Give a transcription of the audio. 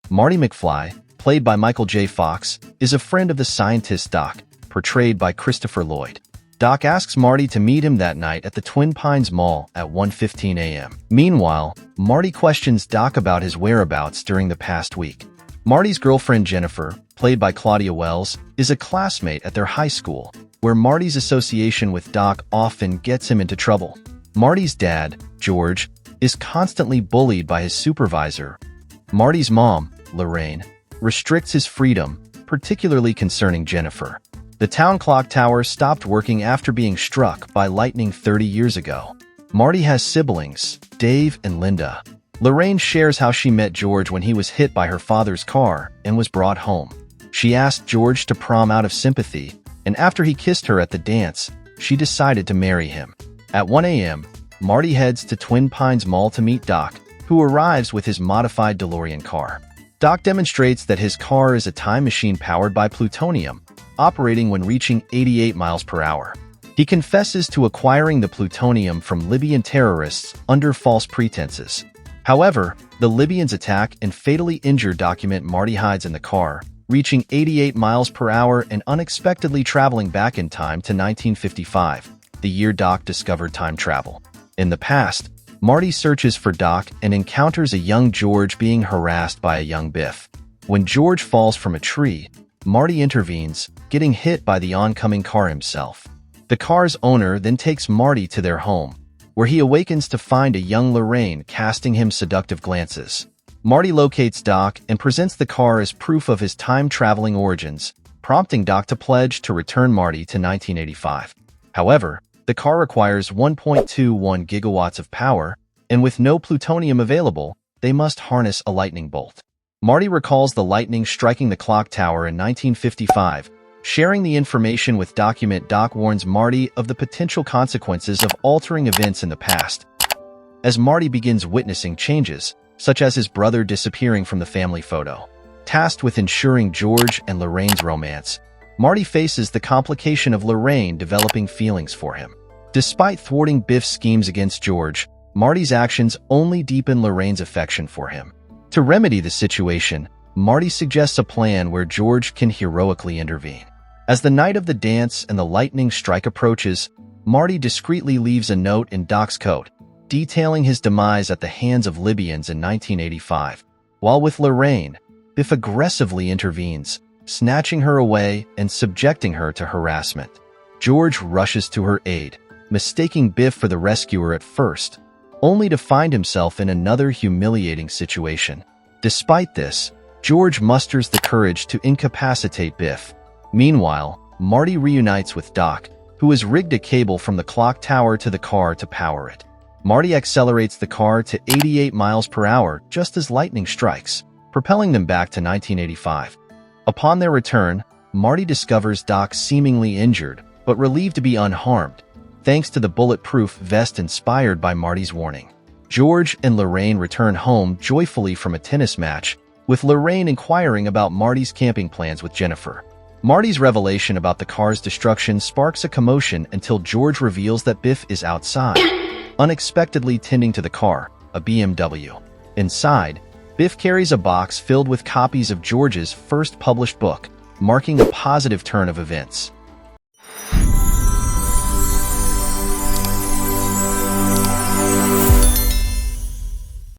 Marty McFly, played by Michael J. Fox, is a friend of the scientist Doc, portrayed by Christopher Lloyd. Doc asks Marty to meet him that night at the Twin Pines Mall at 1:15 a.m. Meanwhile, Marty questions Doc about his whereabouts during the past week. Marty's girlfriend Jennifer, played by Claudia Wells, is a classmate at their high school, where Marty's association with Doc often gets him into trouble. Marty's dad, George, is constantly bullied by his supervisor. Marty's mom, Lorraine, restricts his freedom, particularly concerning Jennifer. The town clock tower stopped working after being struck by lightning 30 years ago. Marty has siblings, Dave and Linda. Lorraine shares how she met George when he was hit by her father's car and was brought home. She asked George to prom out of sympathy, and after he kissed her at the dance, she decided to marry him. At 1 a.m., Marty heads to Twin Pines Mall to meet Doc, who arrives with his modified DeLorean car. Doc demonstrates that his car is a time machine powered by plutonium, operating when reaching 88 miles per hour. He confesses to acquiring the plutonium from Libyan terrorists under false pretenses. However, the Libyans attack and fatally injure Doc. Marty hides in the car, reaching 88 miles per hour and unexpectedly traveling back in time to 1955, the year Doc discovered time travel. In the past, Marty searches for Doc and encounters a young George being harassed by a young Biff. When George falls from a tree, Marty intervenes, getting hit by the oncoming car himself. The car's owner then takes Marty to their home, where he awakens to find a young Lorraine casting him seductive glances. Marty locates Doc and presents the car as proof of his time-traveling origins, prompting Doc to pledge to return Marty to 1985. However, the car requires 1.21 gigawatts of power, and with no plutonium available, they must harness a lightning bolt. Marty recalls the lightning striking the clock tower in 1955, sharing the information with Doc. Doc warns Marty of the potential consequences of altering events in the past. As Marty begins witnessing changes, such as his brother disappearing from the family photo. Tasked with ensuring George and Lorraine's romance, Marty faces the complication of Lorraine developing feelings for him. Despite thwarting Biff's schemes against George, Marty's actions only deepen Lorraine's affection for him. To remedy the situation, Marty suggests a plan where George can heroically intervene. As the night of the dance and the lightning strike approaches, Marty discreetly leaves a note in Doc's coat, detailing his demise at the hands of Libyans in 1985. While with Lorraine, Biff aggressively intervenes, snatching her away and subjecting her to harassment. George rushes to her aid, mistaking Biff for the rescuer at first, only to find himself in another humiliating situation. Despite this, George musters the courage to incapacitate Biff. Meanwhile, Marty reunites with Doc, who has rigged a cable from the clock tower to the car to power it. Marty accelerates the car to 88 miles per hour just as lightning strikes, propelling them back to 1985. Upon their return, Marty discovers Doc seemingly injured, but relieved to be unharmed, thanks to the bulletproof vest inspired by Marty's warning. George and Lorraine return home joyfully from a tennis match, with Lorraine inquiring about Marty's camping plans with Jennifer. Marty's revelation about the car's destruction sparks a commotion until George reveals that Biff is outside, unexpectedly tending to the car, a BMW. Inside, Biff carries a box filled with copies of George's first published book, marking a positive turn of events.